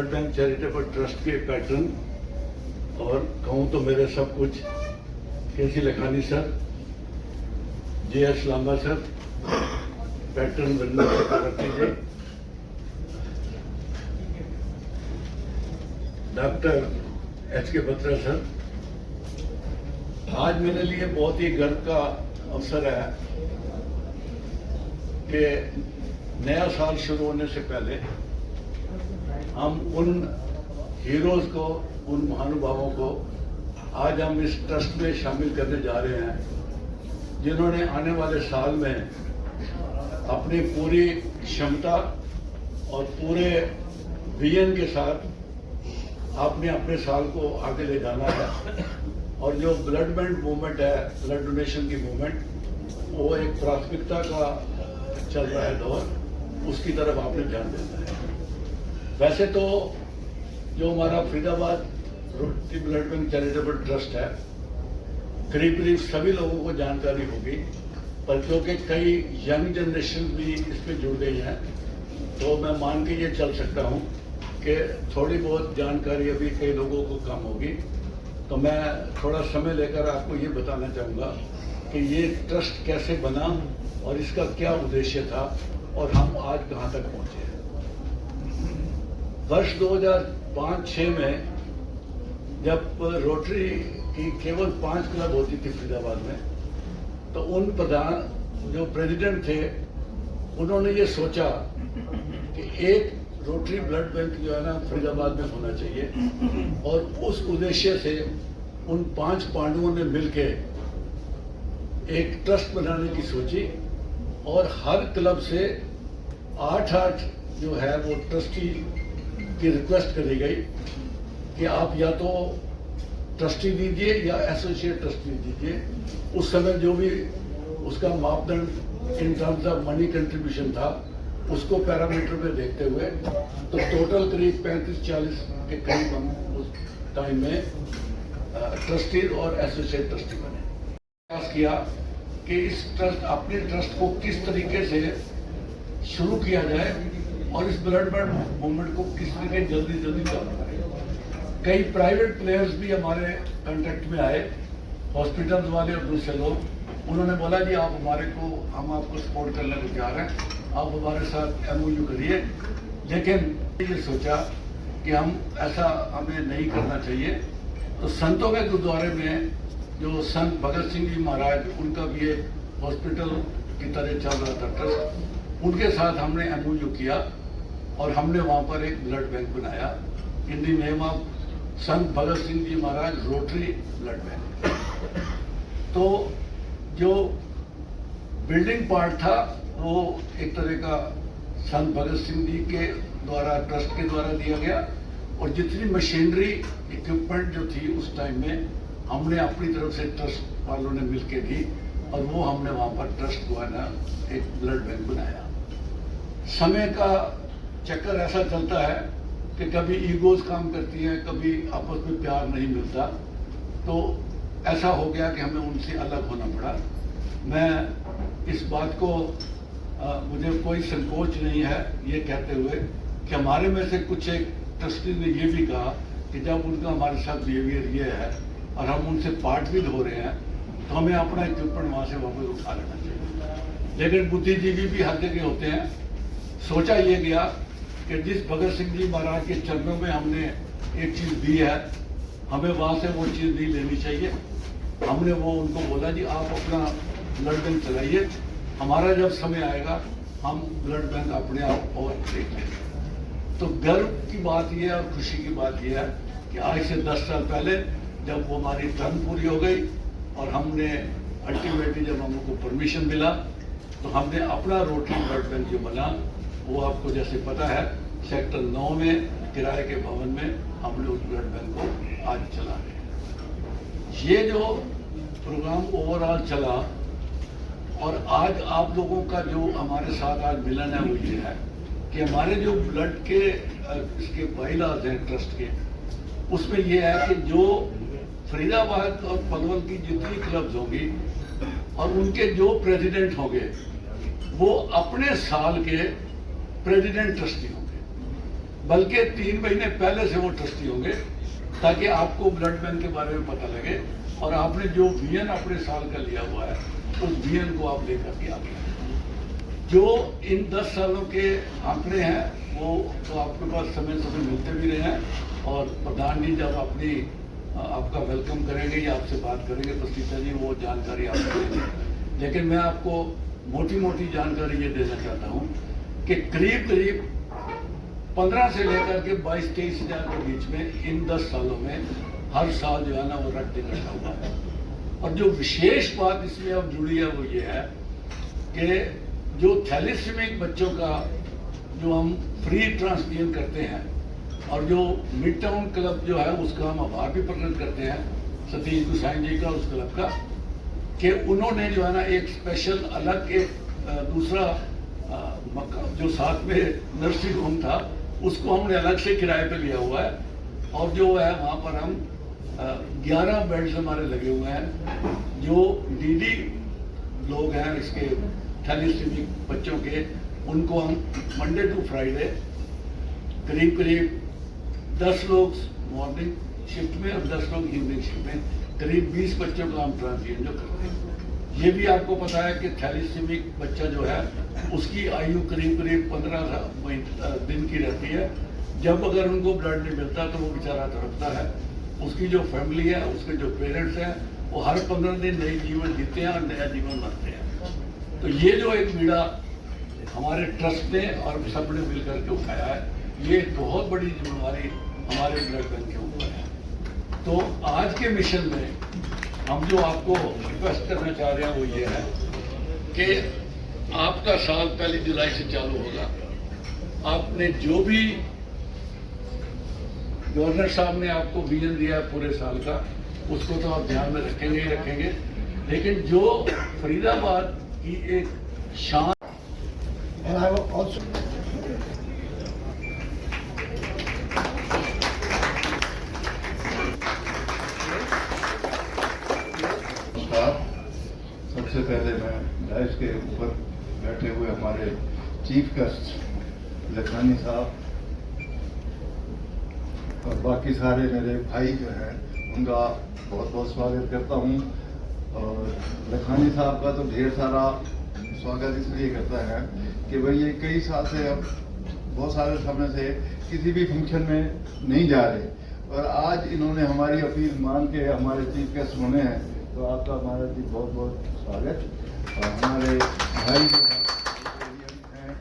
Blood bank charitable trust के pattern और कहूँ तो मेरे सब कुछ K C Lakhani sir, JS Lamba sir, pattern बनने Chakravarti ji, doctor HK Batra sir. आज मेरे लिए बहुत ही गर्व का अवसर है कि नया साल शुरू होने से पहले हम उन हीरोज को, उन महानुभावों को आज हम इस ट्रस्ट में शामिल करने जा रहे हैं जिन्होंने आने वाले साल में अपनी पूरी क्षमता और पूरे विजन के साथ आपने अपने साल को आगे ले जाना है। और जो ब्लड बैंक मूवमेंट है, ब्लड डोनेशन की मूवमेंट, वो एक प्राथमिकता का चल रहा है दौर, उसकी तरफ आपने ध्यान देना है। वैसे तो जो हमारा Faridabad rotary blood bank charitable trust है, करीब करीब सभी लोगों को जानकारी होगी, पर क्योंकि कई यंग जनरेशन भी इसमें जुड़ गई हैं, तो मैं मान के ये चल सकता हूँ कि थोड़ी बहुत जानकारी अभी कई लोगों को कम होगी। तो मैं थोड़ा समय लेकर आपको ये बताना चाहूँगा कि ये ट्रस्ट कैसे बना और इसका क्या उद्देश्य था और हम आज कहाँ तक पहुँचे हैं। वर्ष 2005-06 में जब रोटरी की केवल 5 क्लब होती थी फरीदाबाद में, तो उन प्रधान जो प्रेसिडेंट थे उन्होंने ये सोचा कि एक रोटरी ब्लड बैंक जो है ना फरीदाबाद में होना चाहिए, और उस उद्देश्य से उन 5 पांडवों ने मिलके एक ट्रस्ट बनाने की सोची और हर क्लब से 8 जो है वो ट्रस्टी की रिक्वेस्ट करी गई कि आप या तो ट्रस्टी दीजिए या एसोसिएट ट्रस्टी दीजिए। उस समय जो भी उसका मापदंड in terms of money contribution था, उसको पैरामीटर में देखते हुए तो टोटल करीब 35-40 के करीब हम उस टाइम में ट्रस्टी और एसोसिएट ट्रस्टी बने। प्रयास किया कि इस ट्रस्ट, अपने ट्रस्ट को किस तरीके से शुरू किया जाए और इस ब्लड बैंक मूवमेंट को किस तरीके जल्दी चालू करें। कई प्राइवेट प्लेयर्स भी हमारे कांटेक्ट में आए, हॉस्पिटल्स वाले और दूसरे लोग। उन्होंने बोला जी आप हमारे को, हम आपको सपोर्ट करने को तैयार हैं, आप हमारे साथ MOU करिए। लेकिन ये सोचा कि हम ऐसा हमें नहीं करना चाहिए। तो संतों के गुरुद्वारे में जो संत भगत सिंह जी महाराज, उनका भी एक हॉस्पिटल की तरह चल रहा था ट्रस्ट, उनके साथ हमने MOU किया और हमने वहाँ पर एक ब्लड बैंक बनाया in the name of Sant Bhagat Singh ji Maharaj rotary blood bank. तो जो बिल्डिंग पार्ट था वो एक तरह का संत भगत सिंह जी के द्वारा, ट्रस्ट के द्वारा दिया गया, और जितनी मशीनरी इक्विपमेंट जो थी उस टाइम में हमने अपनी तरफ से ट्रस्ट वालों ने मिलकर दी, और वो हमने वहाँ पर ट्रस्ट को है ना एक ब्लड बैंक बनाया। समय का चक्कर ऐसा चलता है कि कभी ईगोज काम करती हैं, कभी आपस में प्यार नहीं मिलता, तो ऐसा हो गया कि हमें उनसे अलग होना पड़ा। मैं इस बात को मुझे कोई संकोच नहीं है ये कहते हुए कि हमारे में से कुछ एक ट्रस्टी ने ये भी कहा कि जब उनका हमारे साथ बिहेवियर ये है और हम उनसे पार्ट भी हो रहे हैं, तो हमें अपना इक्विपमेंट वहाँ से वापस उठा लेना चाहिए। लेकिन बुद्धिजीवी भी हर जगह होते हैं। सोचा ये गया कि जिस भगत सिंह जी महाराज के चरणों में हमने एक चीज़ दी है, हमें वहाँ से वो चीज़ नहीं लेनी चाहिए। हमने वो उनको बोला जी आप अपना ब्लड बैंक चलाइए, हमारा जब समय आएगा हम ब्लड बैंक अपने आप और देख लेंगे। तो गर्व की बात यह है और खुशी की बात यह है कि आज से 10 साल पहले जब वो हमारी टर्म पूरी हो गई और हमने अल्टीमेटली जब हमको परमिशन मिला, तो हमने अपना रोटरी ब्लड बैंक जो बना, वो आपको जैसे पता है सेक्टर 9 में किराए के भवन में हम लोग ब्लड बैंक को आज चला रहे हैं। ये जो प्रोग्राम ओवरऑल चला, और आज आप लोगों का जो हमारे साथ आज मिलन है वो ये है कि हमारे जो ब्लड के इसके बाइलाज हैं ट्रस्ट के, उसमें ये है कि जो फरीदाबाद और पलवल की जितनी क्लब्स होंगी और उनके जो प्रेसिडेंट होंगे वो अपने साल के प्रेसिडेंट ट्रस्टी होंगे। बल्कि 3 महीने पहले से वो ट्रस्टी होंगे, ताकि आपको ब्लड बैंक के बारे में पता लगे और आपने जो विजन अपने साल का लिया हुआ है उस विजन को आप लेकर के आगे जो इन 10 सालों के आंकड़े हैं वो तो आपके पास समय समय मिलते भी रहे हैं। और प्रधान जी जब अपनी आपका वेलकम करेंगे या आपसे बात करेंगे तो सीता जी वो जानकारी आपको देंगे। लेकिन मैं आपको मोटी मोटी जानकारी ये देना चाहता हूँ कि करीब करीब 15 से लेकर के 22-23 हज़ार के बीच में इन 10 सालों में हर साल जो है ना वो रक्त इकट्ठा हुआ है। और जो विशेष बात इसमें अब जुड़ी है वो ये है कि जो थैलेसीमिक बच्चों का जो हम फ्री ट्रांसफ्यूजन करते हैं और जो मिड टाउन क्लब जो है उसका हम आभार भी प्रकट करते हैं सतीश गुसाई जी का उस क्लब का कि उन्होंने जो है ना एक स्पेशल अलग एक दूसरा जो साथ में नर्सिंग होम था उसको हमने अलग से किराए पे लिया हुआ है। और जो है वहाँ पर हम 11 बेड्स हमारे लगे हुए हैं। जो डीडी लोग हैं इसके थैलेसीमिक बच्चों के उनको हम मंडे टू फ्राइडे करीब करीब 10 लोग मॉर्निंग शिफ्ट में और 10 लोग इवनिंग शिफ्ट में करीब 20 बच्चों का हम ट्रांसफ्यूजन जो करते हैं। ये भी आपको पता है कि थैलेसीमिक बच्चा जो है उसकी आयु करीब करीब 15 दिन की रहती है। जब अगर उनको ब्लड नहीं मिलता तो वो बेचारा तड़पता है। उसकी जो फैमिली है उसके जो पेरेंट्स हैं वो हर 15 दिन नई जीवन जीते हैं और नया जीवन मरते हैं। तो ये जो एक बीड़ा हमारे ट्रस्ट ने और सबने मिलकर के उठाया है ये बहुत बड़ी जिम्मेवारी हमारे ब्लड बैंक के ऊपर है। तो आज के मिशन में हम जो आपको रिक्वेस्ट करना चाह रहे हैं वो ये है कि आपका साल 1 जुलाई से चालू होगा। आपने जो भी गवर्नर साहब ने आपको विजन दिया है पूरे साल का उसको तो आप ध्यान में रखेंगे ही रखेंगे। लेकिन जो फरीदाबाद की एक शान सबसे पहले मैं डाइस के ऊपर बैठे हुए हमारे चीफ गेस्ट लखानी साहब और बाकी सारे मेरे भाई जो हैं उनका बहुत बहुत स्वागत करता हूं। और लखानी साहब का तो ढेर सारा स्वागत इसलिए करता है कि भाई ये कई साल से अब बहुत सारे समय से किसी भी फंक्शन में नहीं जा रहे और आज इन्होंने हमारी अपील मान के हमारे चीफ गेस्ट बने हैं तो आपका हमारा जी बहुत बहुत स्वागत। और हमारे भाई जो हैं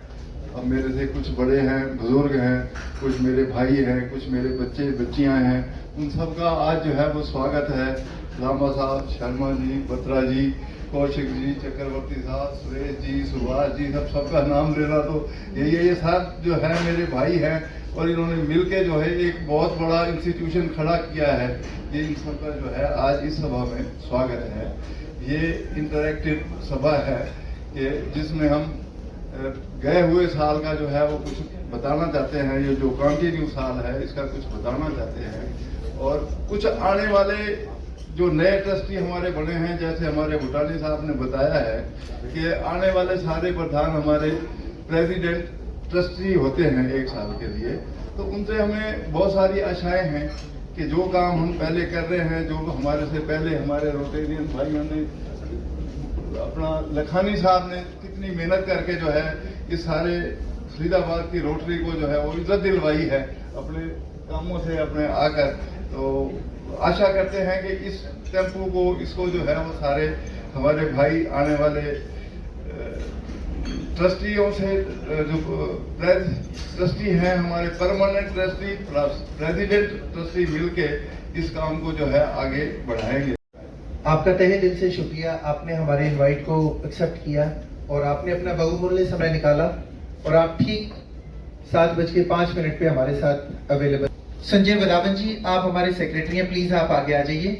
अब मेरे से कुछ बड़े हैं बुजुर्ग हैं कुछ मेरे भाई हैं कुछ मेरे बच्चे बच्चियां हैं उन सब का आज जो है वो स्वागत है। लामा साहब शर्मा जी बत्रा जी कौशिक जी चक्रवर्ती साहब सुरेश जी सुभाष जी सबका नाम लेना तो ये सब जो है मेरे भाई हैं और इन्होंने मिलके जो है एक बहुत बड़ा इंस्टीट्यूशन खड़ा किया है। ये इन सबका जो है आज इस सभा में स्वागत है। ये इंटरैक्टिव सभा है कि जिसमें हम गए हुए साल का जो है वो कुछ बताना चाहते हैं। ये जो कंटिन्यू साल है इसका कुछ बताना चाहते हैं और कुछ आने वाले जो नए ट्रस्टी हमारे बने हैं जैसे हमारे भूटानी साहब ने बताया है कि आने वाले सारे प्रधान हमारे प्रेसिडेंट ट्रस्टी होते हैं 1 साल के लिए। तो उनसे हमें बहुत सारी आशाएं हैं कि जो काम हम पहले कर रहे हैं जो हमारे से पहले हमारे रोटेरियन भाइयों ने अपना लखानी साहब ने कितनी मेहनत करके जो है इस सारे फरीदाबाद की रोटरी को जो है वो इज्जत दिलवाई है अपने कामों से अपने आकर। तो आशा करते हैं कि इस टेम्पो को इसको जो है वो सारे हमारे भाई आने वाले ट्रस्टियों से जो ट्रस्टी हैं हमारे परमानेंट ट्रस्टी प्रेसिडेंट ट्रस्टी मिलके इस काम को जो है आगे बढ़ाएंगे। आपका तहे दिल से शुक्रिया, आपने हमारे इनवाइट को एक्सेप्ट किया और आपने अपना बहुमूल्य समय निकाला और आप ठीक 7:05 पे हमारे साथ अवेलेबल। संजय वधावन जी आप हमारे सेक्रेटरी हैं, प्लीज आप आगे आ जाइए।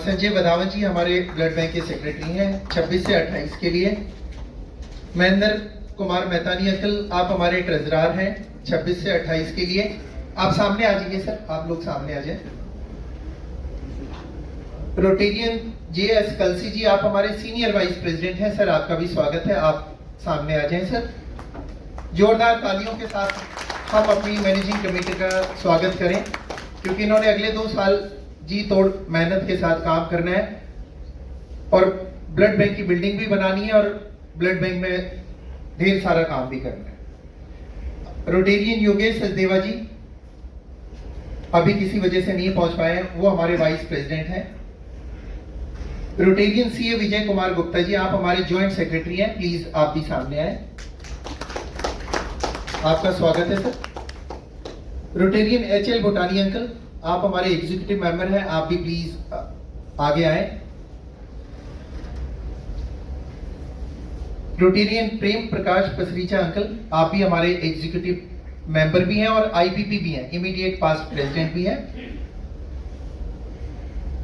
संजय वधावन जी हमारे ब्लड बैंक के सेक्रेटरी हैं 26 से 28 के लिए। महेंद्र कुमार मेहतानी अंकल आप हमारे ट्रेजरार हैं 26 से 28 के लिए। आप सामने आ जाइए सर, आप लोग सामने आ जाए। रोटेरियन JS कलसी जी आप हमारे सीनियर वाइस प्रेसिडेंट हैं सर, आपका भी स्वागत है, आप सामने आ जाएं सर। जोरदार तालियों के साथ हम अपनी मैनेजिंग कमेटी का स्वागत करें, क्योंकि इन्होंने अगले 2 साल जी तोड़ मेहनत के साथ काम करना है और ब्लड बैंक की बिल्डिंग भी बनानी है और ब्लड बैंक में ढेर सारा काम भी करना है। रोटेरियन योगेश सचदेवा जी अभी किसी वजह से नहीं पहुंच पाए हैं, वो हमारे वाइस प्रेसिडेंट हैं। रोटेरियन सीए विजय कुमार गुप्ता जी, आप हमारे ज्वाइंट सेक्रेटरी हैं, प्लीज आप भी सामने आए, आपका स्वागत है सर। रोटेरियन एचएल भूटानी अंकल, आप हमारे एग्जीक्यूटिव मेंबर हैं, आप भी प्लीज आगे आए। रोटेरियन प्रेम प्रकाश पसरीचा अंकल, आप भी हमारे एग्जीक्यूटिव मेंबर भी हैं और आईपीपी भी हैं, इमीडिएट पास्ट प्रेसिडेंट भी हैं।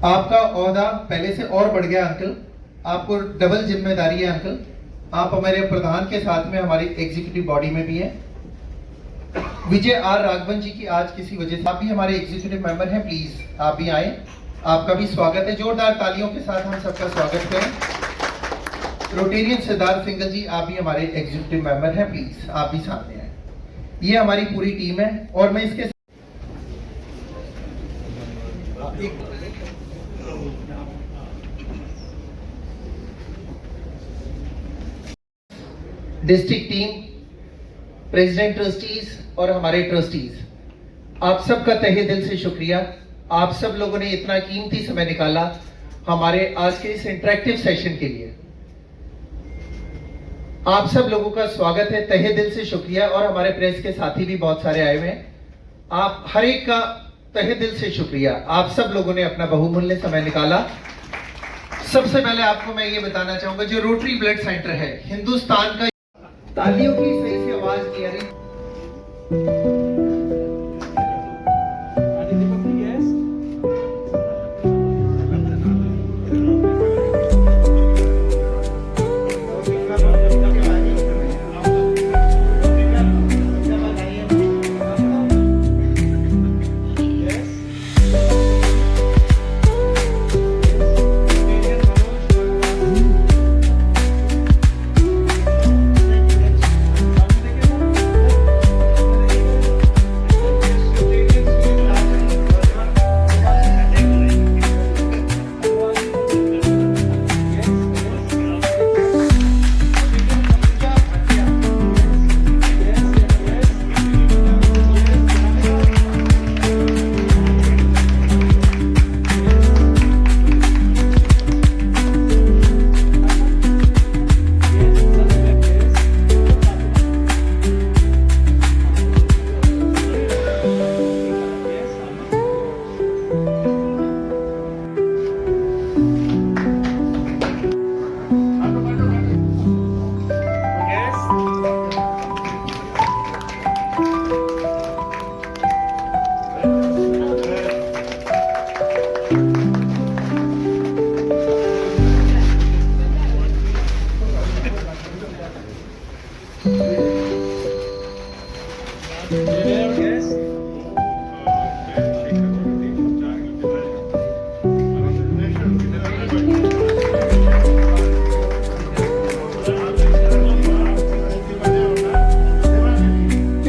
आपका ओहदा पहले से और बढ़ गया अंकल, आपको डबल जिम्मेदारी है अंकल, आप हमारे प्रधान के साथ में हमारी एग्जीक्यूटिव बॉडी में भी हैं। विजय आर राघवन जी की आज किसी वजह से, आप भी हमारे एग्जीक्यूटिव मेंबर हैं, प्लीज आप भी आए, आपका भी स्वागत है। जोरदार तालियों के साथ हम सबका स्वागत करें। रोटेरियन सिद्धार्थ सिंगल जी, आप भी हमारे एग्जीक्यूटिव मेंबर हैं, प्लीज आप भी सामने आए। ये हमारी पूरी टीम है और मैं इसके डिस्ट्रिक्ट टीम, प्रेसिडेंट ट्रस्टीज और हमारे ट्रस्टीज, आप सबका तहे दिल से शुक्रिया। आप सब लोगों ने इतना कीमती समय निकाला हमारे आज के इस इंटरेक्टिव सेशन के लिए। आप सब लोगों का स्वागत है, तहे दिल से शुक्रिया। और हमारे प्रेस के साथी भी बहुत सारे आए हुए हैं, आप हर एक का तहे दिल से शुक्रिया। आप सब लोगों ने अपना बहुमूल्य समय निकाला। सबसे पहले आपको मैं ये बताना चाहूंगा, जो रोटरी ब्लड सेंटर है हिंदुस्तान का, तालियों की सही से आवाज नहीं आ रही।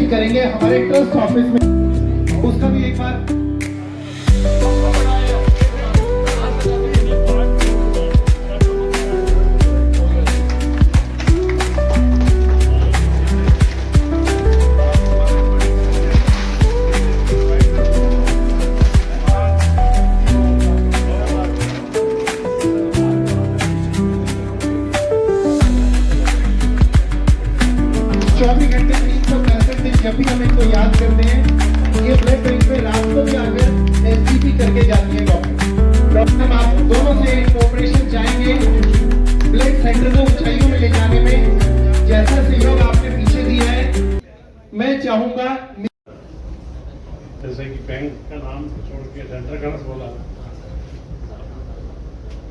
करेंगे हमारे ट्रस्ट ऑफिस में, उसका भी एक बार जब भी हम इनको याद करते हैं, ये ब्लड बैंक पे रात को भी आकर एसजीपी करके जाती है डॉक्टर। आप दोनों से कोऑपरेशन चाहेंगे ब्लड सेंटर को ऊंचाइयों में ले जाने में, जैसा सहयोग आपने पीछे दिया है। मैं चाहूंगा जैसे कि बैंक का नाम छोड़ के सेंटर का बोला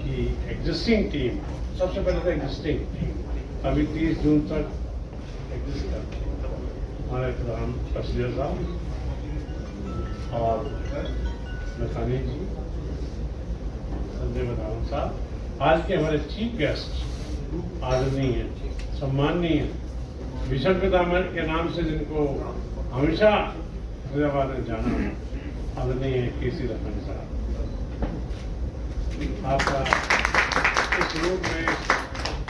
कि एग्जिस्टिंग टीम, सबसे पहले तो एग्जिस्टिंग टीम अभी 30 जून तक एग्जिस्ट करती है। हमारे प्रधान तस्वीर साहब और लखानी जी, संजय बदाम साहब, आज के हमारे चीफ गेस्ट आदरणीय सम्माननीय विश्व पितामह के नाम से जिनको हमेशा फरीदाबाद में जाना आदरणीय केसी लखन साहब, आपका इस रूप में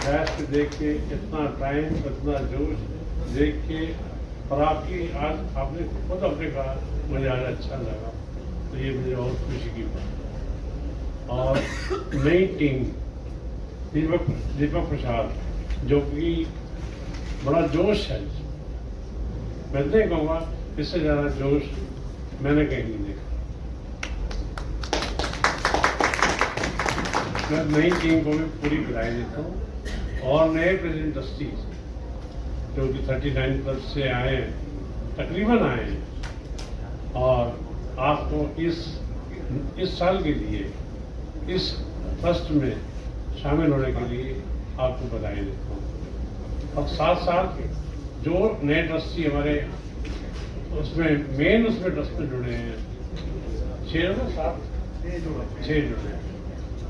बैठ के देख के इतना टाइम, इतना जोश देख के, और आपकी आज आपने खुद अपने कहा मुझे आज अच्छा लगा, तो ये मुझे बहुत खुशी की बात। और नई टीम दीपक प्रसाद, जो कि बड़ा जोश है, मैं नहीं कहूँगा इससे ज़्यादा जोश मैंने कहीं नहीं देखा। मैं नई टीम को भी पूरी बधाई देता हूँ और नए प्रेसिडेंट ट्रस्टीज जो कि 39 क्लब से आए हैं, तकरीबन आए हैं, और आपको इस साल के लिए इस ट्रस्ट में शामिल होने के लिए आपको बधाई देता हूँ। और साथ साथ जो नए ट्रस्टी हमारे उसमें ट्रस्ट में जुड़े हैं,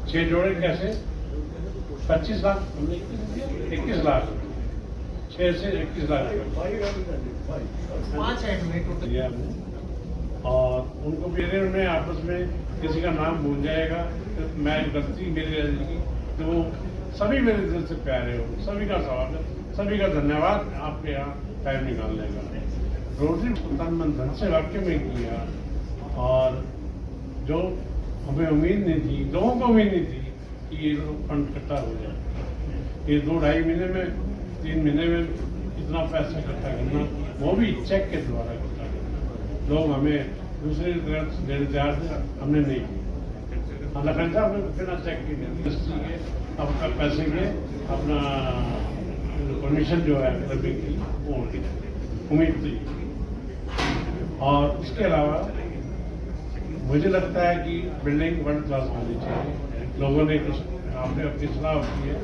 6 जोड़े कैसे 25 लाख 21 लाख 6 से 21 लाख दिया हमने, और उनको मेरे उन्हें आपस में किसी का नाम भूल जाएगा तो मैं गलती मेरी रहेगी, तो वो सभी मेरे दिल से प्यारे हो, सभी का स्वागत, सभी का धन्यवाद आपके यहाँ टाइम निकालने का। रोटरी तन मन धन से वाक्य में किया, और जो हमें उम्मीद नहीं थी, लोगों को उम्मीद नहीं थी कि ये लोग फंड इकट्ठा हो जाए। ये 2-2.5 महीने में, 3 महीने में इतना पैसा इकट्ठा करना, वो भी चेक के द्वारा इकट्ठा करना, लोग हमें दूसरे देने तैयार थे, हमने नहीं किया। लखन साहब ने बिना चेक के अपना पैसे के अपना परमिशन जो है क्लबिंग की वो उम्मीद थी। और उसके अलावा मुझे लगता है कि बिल्डिंग वर्ल्ड क्लास होनी चाहिए। लोगों ने कुछ आपने अपनी सलाह की है,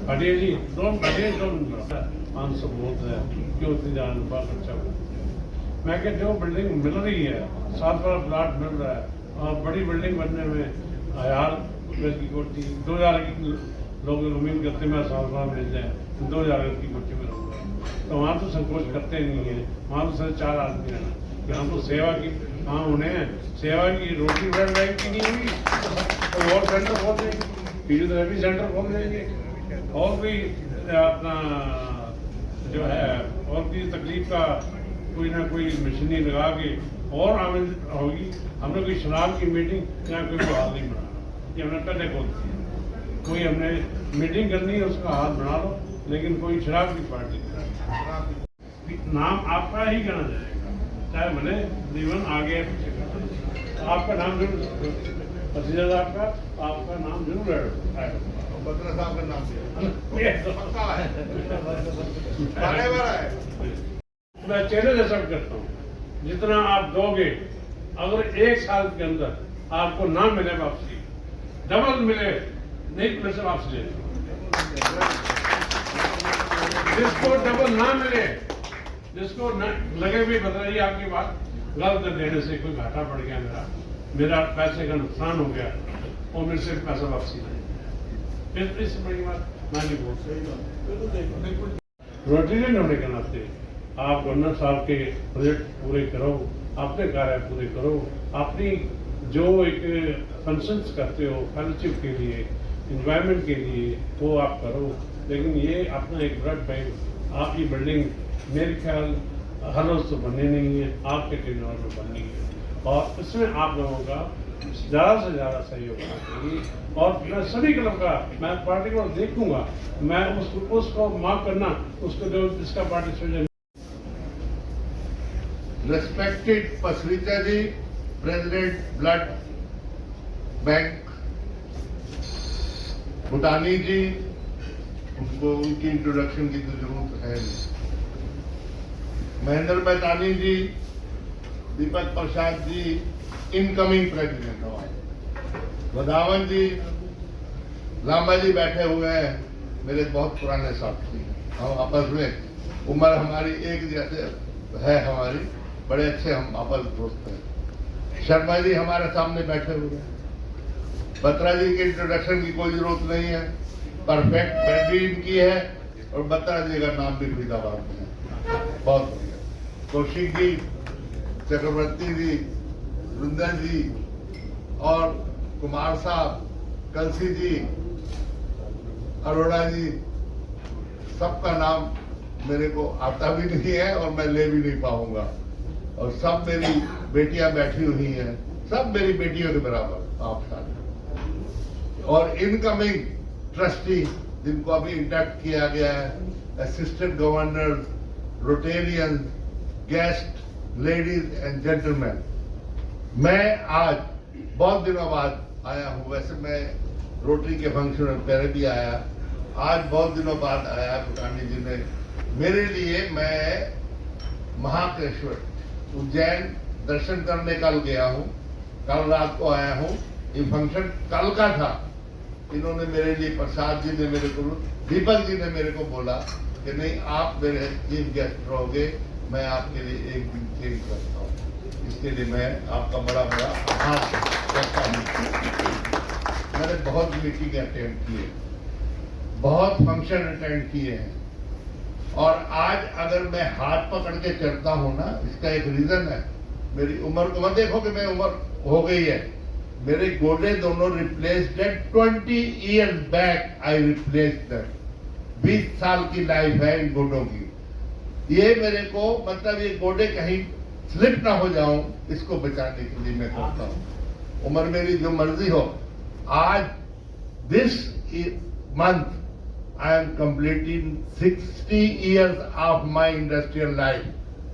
हटिए जी, डोंट 500 बहुत है, क्यों इतनी ज़्यादा लंबा खर्चा हो। मैं कहता जो बिल्डिंग मिल रही है, 7 वाला प्लाट मिल रहा है, और बड़ी बिल्डिंग बनने में 1000 गज की कोठी, 2000 की लोग उम्मीद करते मैं 7 मिल जाए, 2000 गज की कोठी में रहूँगा, तो वहाँ तो संकोच करते नहीं है। वहाँ तो सिर्फ 4 आदमी हैं, यहाँ तो सेवा की कहाँ उन्हें सेवा की रोटी बढ़ बैंक की नहीं हुई तो और सेंटर खोल देंगे, फिजियोथेरेपी सेंटर खोल देंगे, और भी अपना जो है और भी तकलीफ का कोई ना कोई मशीनी लगा के और आमंत्रित होगी। हमने कोई शराब की मीटिंग या कोई हाल नहीं बना, ये हमने पहले खोल दिया। कोई हमने मीटिंग करनी है उसका हाथ बना लो, लेकिन कोई शराब की पार्टी नहीं। नाम आपका ही कहना जाएगा, चाहे भले जीवन आगे आपका नाम जरूर पसीजा साहब का आपका नाम जरूर है, बत्रा साहब का नाम मैं चैलेंज एक्सेप्ट करता हूँ, जितना आप दोगे, अगर 1 साल के अंदर आपको ना मिले वापसी, डबल मिले नहीं मिले से वापसी ले, जिसको डबल ना मिले, जिसको लगे भी बताइए आपकी बात गलत देने से कोई घाटा पड़ गया, मेरा पैसे का नुकसान हो गया और मेरे से पैसा वापसी नहीं, फिर इससे बड़ी बात मैं नहीं बोल सकता। रोटेरियन होने के नाते आप गवर्नर साहब के प्रोजेक्ट पूरे करो, अपने कार्य पूरे करो, अपनी जो एक फंक्शंस करते हो फेलोशिप के लिए, इन्वायरमेंट के लिए, वो आप करो। लेकिन ये अपना एक ब्लड बैंक, आपकी बिल्डिंग मेरे ख्याल हर रोज तो बननी नहीं है, आपके टेनोर में बननी है, और इसमें आप लोगों का ज़्यादा से ज़्यादा सहयोग होना चाहिए। और मैं सभी क्लब का, मैं पार्टी को देखूंगा, मैं उसको माफ करना, उसको जो जिसका पार्टिसिपेशन। रेस्पेक्टेड पसरीचा जी, प्रेसिडेंट ब्लड बैंक भूटानी जी, उनको उनकी इंट्रोडक्शन की तो जरूरत है नहीं। महेंद्र बैतानी जी, दीपक प्रसाद जी, इनकमिंग प्रेसिडेंट हमारे, वधावन जी, लांबा जी बैठे हुए हैं, मेरे बहुत पुराने साथी, हम आपस में उम्र हमारी एक जैसे है, हमारी बड़े अच्छे हम आपस दोस्त हैं। शर्मा जी हमारे सामने बैठे हुए हैं। बत्रा जी की इंट्रोडक्शन की कोई जरूरत नहीं है, परफेक्ट फ्रेंडली इनकी है, और बत्रा जी का नाम भी फरीदाबाद में है, बहुत बढ़िया। कौशिक जी, चक्रवर्ती जी, वृंदन जी और कुमार साहब, कलसी जी, अरोड़ा जी, सबका नाम मेरे को आता भी नहीं है और मैं ले भी नहीं पाऊंगा। और सब मेरी बेटियां बैठी हुई हैं, सब मेरी बेटियों के बराबर आप सारे। और इनकमिंग ट्रस्टी जिनको अभी इंडक्ट किया गया है, assistant governor, Rotarian, guest, ladies and gentleman, मैं आज बहुत दिनों बाद आया हूं। वैसे मैं रोटरी के फंक्शन में पहले भी आया, आज बहुत दिनों बाद आया। पुटानी जी ने मेरे लिए, मैं महाकालेश्वर उज्जैन दर्शन करने कल गया हूं, कल रात को आया हूं। ये फंक्शन कल का था। इन्होंने मेरे लिए, प्रसाद जी ने मेरे को, दीपक जी ने मेरे को बोला कि नहीं, आप मेरे चीफ गेस्ट रहोगे, मैं आपके लिए एक दिन चेंज करता हूँ। इसके लिए मैं आपका बड़ा बड़ा आभार करता हूँ। मैंने बहुत मीटिंग अटेंड किए, बहुत फंक्शन अटेंड किए हैं, और आज अगर मैं हाथ पकड़ के चलता हूं ना, इसका एक रीजन है। मेरी उम्र को मत देखो कि मैं उम्र हो गई है, मेरे गोडे दोनों रिप्लेस्ड है। 20 years back I replaced that. 20 साल की लाइफ है इन गोडों की। ये मेरे को, मतलब ये गोडे कहीं स्लिप ना हो जाऊं, इसको बचाने के लिए मैं करता हूं। उम्र मेरी जो मर्जी हो। आज this month I am completing 60 years of my industrial life.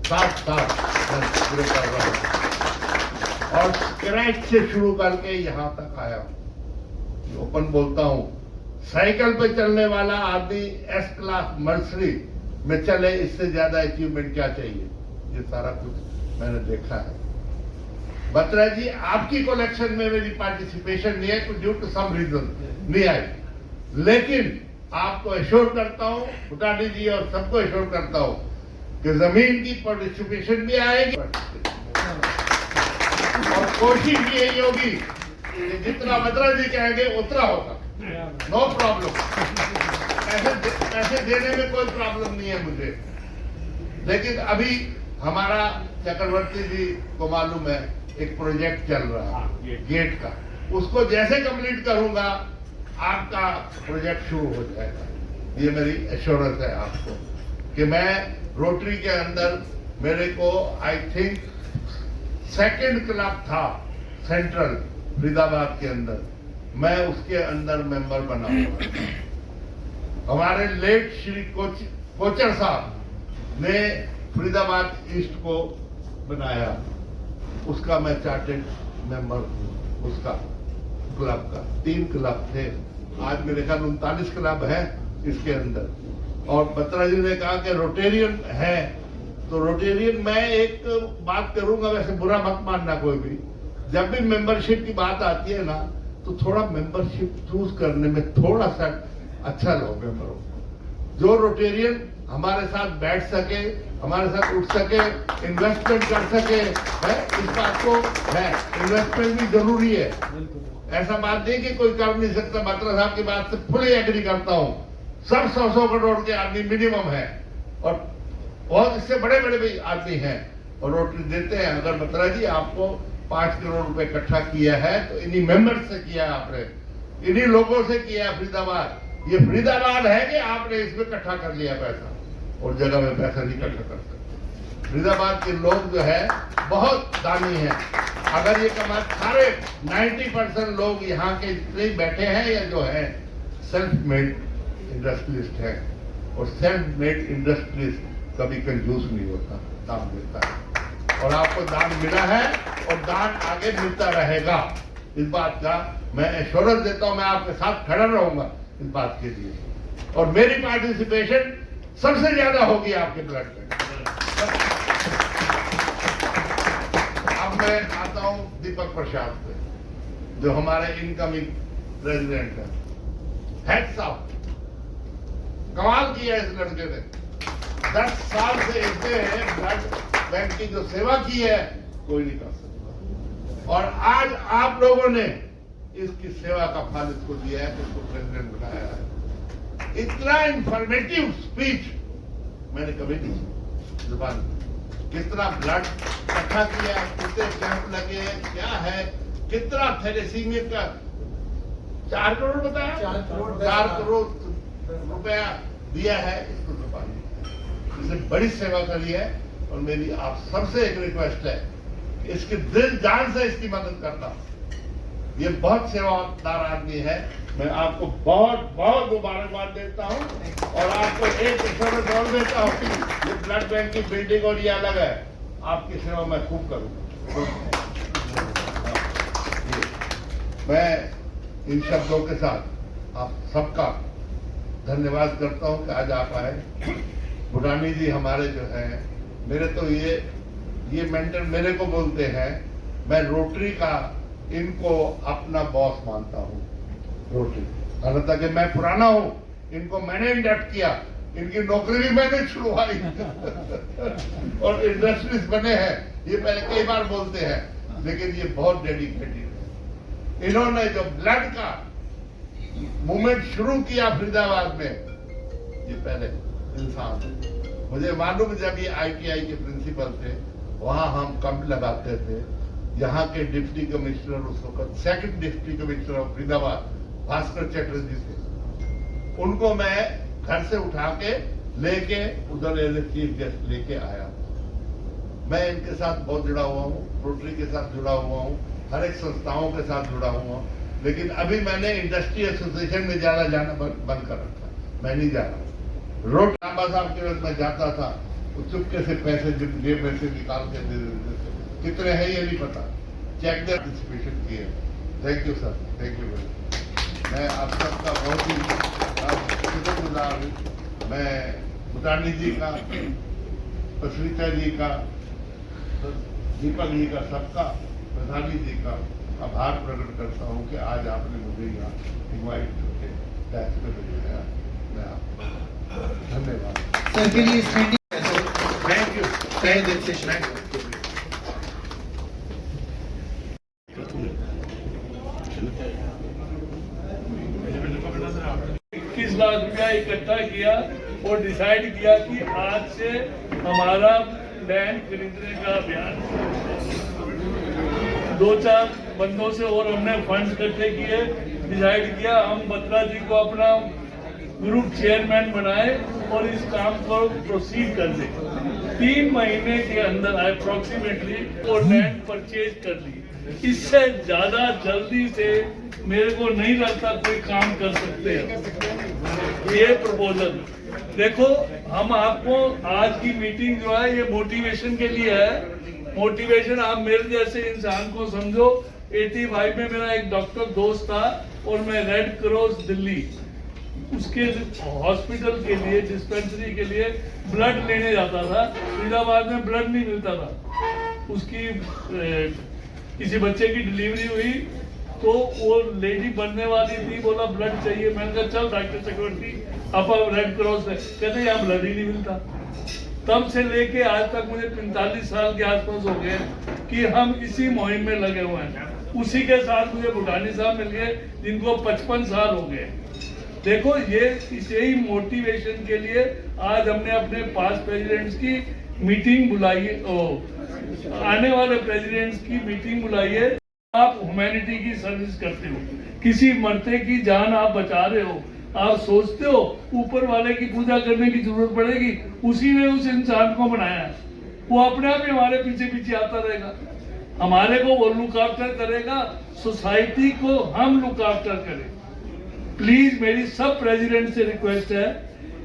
7 साल मैं पूरे कर रहा हूँ और स्क्रैच से शुरू करके यहाँ तक आया हूँ। ओपन बोलता हूँ, साइकिल पे चलने वाला आदमी एस क्लास मर्सरी में चले, इससे ज्यादा अचीवमेंट क्या चाहिए। ये सारा कुछ मैंने देखा है। बत्रा जी, आपकी कलेक्शन में मेरी पार्टिसिपेशन नहीं है, तो ड्यू टू सम रीजन नहीं आई, लेकिन आपको एश्योर करता हूं, भुटानी जी और सबको एश्योर करता हूं कि जमीन की पार्टिसिपेशन भी आएगी। और कोशिश भी यही होगी कि जितना बत्रा जी कहेंगे उतना होगा, नो प्रॉब्लम। पैसे देने में कोई प्रॉब्लम नहीं है मुझे। लेकिन अभी हमारा चक्रवर्ती जी को मालूम है, एक प्रोजेक्ट चल रहा है गेट का, उसको जैसे कंप्लीट करूंगा आपका प्रोजेक्ट शुरू हो जाएगा। ये मेरी एश्योरेंस है आपको कि मैं रोटरी के अंदर, मेरे को आई थिंक सेकंड क्लब था सेंट्रल फरीदाबाद के अंदर, मैं उसके अंदर मेंबर बना हुआ। हमारे लेट श्री कोचर साहब ने फरीदाबाद ईस्ट को बनाया, उसका मैं चार्टेड मेंबर हूं, उसका क्लब का। 3 क्लब थे, आज मेरे ख्याल 39 क्लब है इसके अंदर। और बत्रा जी ने कहा कि रोटेरियन है, तो रोटेरियन मैं एक बात करूंगा, वैसे बुरा मत मानना कोई भी, जब भी मेंबरशिप की बात आती है ना, तो थोड़ा मेंबरशिप चूज करने में थोड़ा सा अच्छा लो मेंबर हो, जो रोटेरियन हमारे साथ बैठ सके, हमारे साथ उठ सके, इन्वेस्टमेंट कर सके, है, इस बात को है, इन्वेस्टमेंट भी जरूरी है। ऐसा बात नहीं कि कोई कर नहीं सकता। बत्रा साहब की बात से फुली एग्री करता हूं। सब 100 करोड़ के आदमी मिनिमम है, और बहुत इससे बड़े बड़े भी आदमी हैं और रोटरी देते हैं। अगर बत्रा जी आपको 5 करोड़ रुपए इकट्ठा किया है तो इन्हीं मेंबर्स से किया है, आपने इन्हीं लोगों से किया है। फरीदाबाद, ये फरीदाबाद है कि आपने इसमें इकट्ठा कर लिया पैसा, और जगह में पैसा नहीं इकट्ठा कर सकते। फरीदाबाद के लोग जो है बहुत दानी है। अगर ये कमाल सारे 90% लोग यहाँ के जितने बैठे हैं या जो है सेल्फ मेड इंडस्ट्रियलिस्ट है, और सेल्फ मेड इंडस्ट्रियलिस्ट कभी कंजूस नहीं होता, दान देता है। और आपको दान मिला है और दान आगे मिलता रहेगा, इस बात का मैं एश्योरेंस देता हूं। मैं आपके साथ खड़ा रहूंगा इस बात के लिए, और मेरी पार्टिसिपेशन सबसे ज्यादा होगी आपके ब्लड में। अब मैं आता हूं दीपक प्रसाद पे, जो हमारे इनकमिंग प्रेसिडेंट है। हेड्स अप, कमाल किया इस लड़के ने। 10 साल से इसने ब्लड बैंक की जो सेवा की है कोई नहीं कर सकता, और आज आप लोगों ने इसकी सेवा का फल इसको दिया है, इसको प्रेसिडेंट बनाया है। इतना इंफॉर्मेटिव स्पीच मैंने कभी नहीं सुनी जुबान। कितना ब्लड इकट्ठा किया, कितने कैंप लगे हैं, क्या है, कितना थैलेसीमिया का 4 करोड़ बताया, 4 करोड़ रुपया दिया है इसको छुपाने। इसने बड़ी सेवा करी है और मेरी आप सबसे एक रिक्वेस्ट है, इसके दिल जान से इसकी मदद करना। ये बहुत सेवादार आदमी है, मैं आपको बहुत बहुत मुबारकबाद देता हूं और आपको एक एश्योरेंस और देता हूं, ये ब्लड बैंक की बिल्डिंग और ये अलग है, आपकी सेवा मैं खूब करूंगा। मैं इन शब्दों के साथ आप सबका धन्यवाद करता हूं कि आज आप आए। भूटानी जी हमारे जो हैं, मेरे तो ये मेंटर मेरे को बोलते हैं, मैं रोटरी का इनको अपना बॉस मानता हूं। रोटरी हालांकि मैं पुराना हूं, इनको मैंने इंडक्ट किया, इनकी नौकरी भी मैंने छुड़वाई और इंडस्ट्रीज बने हैं, ये पहले कई बार बोलते हैं, लेकिन ये बहुत डेडिकेटेड है। इन्होंने जो ब्लड का मूवमेंट शुरू किया फरीदाबाद में, ये पहले इंसान, मुझे मालूम जब ये ITI के प्रिंसिपल थे, वहां हम कैंप लगाते थे। यहाँ के डिप्टी कमिश्नर उस वक्त second deputy commissioner of Faridabad Bhaskar Chatterjee थे, उनको मैं घर से उठा के लेके उधर एज ए चीफ गेस्ट लेके आया। मैं इनके साथ बहुत जुड़ा हुआ हूँ, रोटरी के साथ जुड़ा हुआ हूँ, हर एक संस्थाओं के साथ जुड़ा हुआ हूँ, लेकिन अभी मैंने इंडस्ट्री एसोसिएशन में ज्यादा जाना बंद कर रखा, मैं नहीं जा रहा। रोड लांबा साहब के वक्त मैं जाता था, वो चुपके से पैसे जेब में से निकाल के दे देते थे, कितने हैं ये नहीं पता, चेक दे पार्टिसिपेशन किए। Thank you sir, thank you very much. मैं आप सबका बहुत ही शुक्रगुजार हूँ। मैं भूटानी जी का, पसरीता जी का, दीपक जी का, सबका, प्रधानी जी का आभार प्रकट करता हूँ कि आज आपने मुझे यहाँ इन्वाइट करके टैक्स में भेजा। मैं आपको धन्यवाद। सर के लिए स्टैंडिंग थैंक यू, तहे दिल से शुक्रिया। लाख रुपया इकट्ठा किया और डिसाइड किया कि आज से हमारा लैंड खरीदने का अभियान, 2-4 बंदों से और हमने फंड्स इकट्ठे किए, डिसाइड किया हम बत्रा जी को अपना ग्रुप चेयरमैन बनाए और इस काम को प्रोसीड कर दे। 3 महीने के अंदर अप्रोक्सीमेटली वो लैंड परचेज कर ली। इससे ज्यादा जल्दी से मेरे को नहीं लगता कोई काम कर सकते हैं। ये प्रपोजल देखो, हम आपको आज की मीटिंग जो है ये मोटिवेशन के लिए है। मोटिवेशन आप मेरे जैसे इंसान को समझो। 85 में मेरा एक डॉक्टर दोस्त था और मैं रेड क्रॉस दिल्ली उसके हॉस्पिटल के लिए, डिस्पेंसरी के लिए ब्लड लेने जाता था। फरीदाबाद में ब्लड नहीं मिलता था। उसकी किसी बच्चे की डिलीवरी हुई तो वो लेडी बनने वाली थी, बोला ब्लड चाहिए। मैंने कहा चल डॉक्टर चक्रवर्ती अब रेड क्रॉस है, कहते यहाँ ब्लड ही नहीं मिलता। तब से लेके आज तक मुझे 45 साल के आसपास हो गए कि हम इसी मुहिम में लगे हुए हैं। उसी के साथ मुझे भूटानी साहब मिल गए जिनको 55 साल हो गए। देखो ये इसे ही मोटिवेशन के लिए आज हमने अपने पास्ट प्रेसिडेंट्स की मीटिंग बुलाई, आने वाले प्रेसिडेंट्स की मीटिंग बुलाई है। आप ह्यूमैनिटी की सर्विस करते हो, किसी मरते की जान आप बचा रहे हो, आप सोचते हो ऊपर वाले की पूजा करने की जरूरत पड़ेगी, उसी ने उस इंसान को बनाया है, वो अपने आप ही हमारे पीछे पीछे आता रहेगा, हमारे को वो लुक आफ्टर करेगा, सोसाइटी को हम लुक आफ्टर करें। प्लीज मेरी सब प्रेसिडेंट से रिक्वेस्ट है,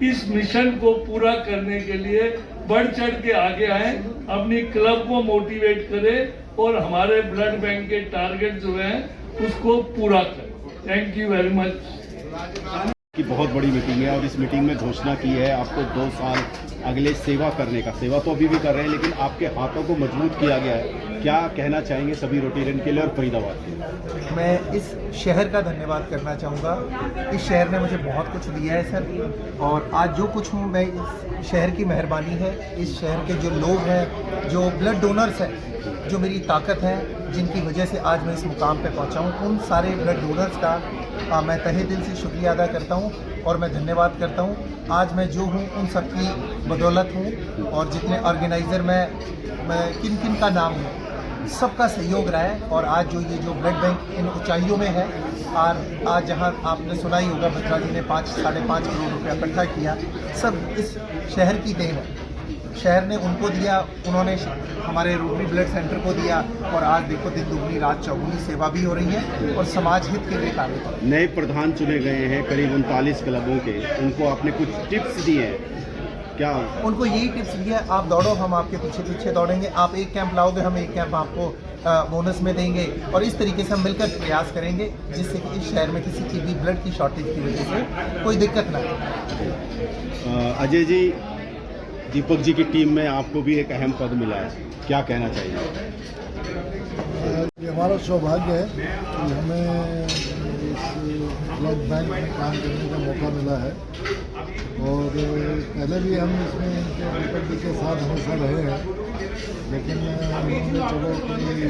इस मिशन को पूरा करने के लिए बढ़ चढ़ के आगे आए, अपनी क्लब को मोटिवेट करें और हमारे ब्लड बैंक के टारगेट जो हैं उसको पूरा करें। Thank you very much. की बहुत बड़ी मीटिंग है और इस मीटिंग में घोषणा की है आपको 2 साल अगले सेवा करने का। सेवा तो अभी भी कर रहे हैं लेकिन आपके हाथों को मजबूत किया गया है। क्या कहना चाहेंगे सभी रोटेरियन के लिए और फरीदाबाद के लिए? मैं इस शहर का धन्यवाद करना चाहूँगा। इस शहर ने मुझे बहुत कुछ दिया है सर, और आज जो कुछ हूँ मैं इस शहर की मेहरबानी है। इस शहर के जो लोग हैं, जो ब्लड डोनर्स हैं, जो मेरी ताकत है, जिनकी वजह से आज मैं इस मुकाम पे पहुंचा हूं, उन सारे ब्लड डोनर्स का मैं तहे दिल से शुक्रिया अदा करता हूँ और मैं धन्यवाद करता हूँ। आज मैं जो हूँ उन सब की बदौलत हूँ, और जितने ऑर्गेनाइज़र मैं किन किन का नाम हूँ, सबका सहयोग रहा है। और आज जो ये जो ब्लड बैंक इन ऊंचाइयों में है, और आज जहाँ आपने सुना ही होगा बत्रा जी ने 5-5.5 करोड़ रुपया इकट्ठा किया, सब इस शहर की देन है। शहर ने उनको दिया, उन्होंने हमारे रोटरी ब्लड सेंटर को दिया, और आज देखो दिन दुगनी रात चौगुनी सेवा भी हो रही है और समाज हित के लिए कार्य कर रहे हैं। नए प्रधान चुने गए हैं करीब 39 क्लबों के, उनको आपने कुछ टिप्स दिए हैं क्या? उनको यही टिप्स दिया, आप दौड़ो, हम आपके पीछे पीछे दौड़ेंगे, आप एक कैंप लाओगे, हम एक कैंप आपको बोनस में देंगे, और इस तरीके से हम मिलकर प्रयास करेंगे जिससे कि इस शहर में किसी की भी ब्लड की शॉर्टेज की वजह से कोई दिक्कत ना हो। अजय जी, दीपक जी की टीम में आपको भी एक अहम पद मिला है, क्या कहना चाहिए? ये हमारा सौभाग्य है कि हमें इस ब्लड बैंक में काम करने का मौका मिला है, और पहले भी हम इसमें दीपक जी के साथ हमेशा रहे हैं, लेकिन उन्होंने चलो कि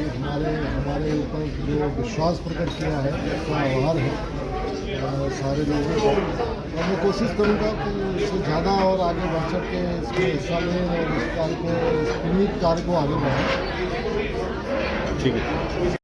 हमारे ऊपर जो विश्वास प्रकट किया है उसका आभार है सारे लोगों को, और मैं कोशिश करूंगा कि इससे ज़्यादा और आगे बढ़ चढ़ के इसमें हिस्सा लें और इस पुनीत कार्य को आगे बढ़ाएं। ठीक है।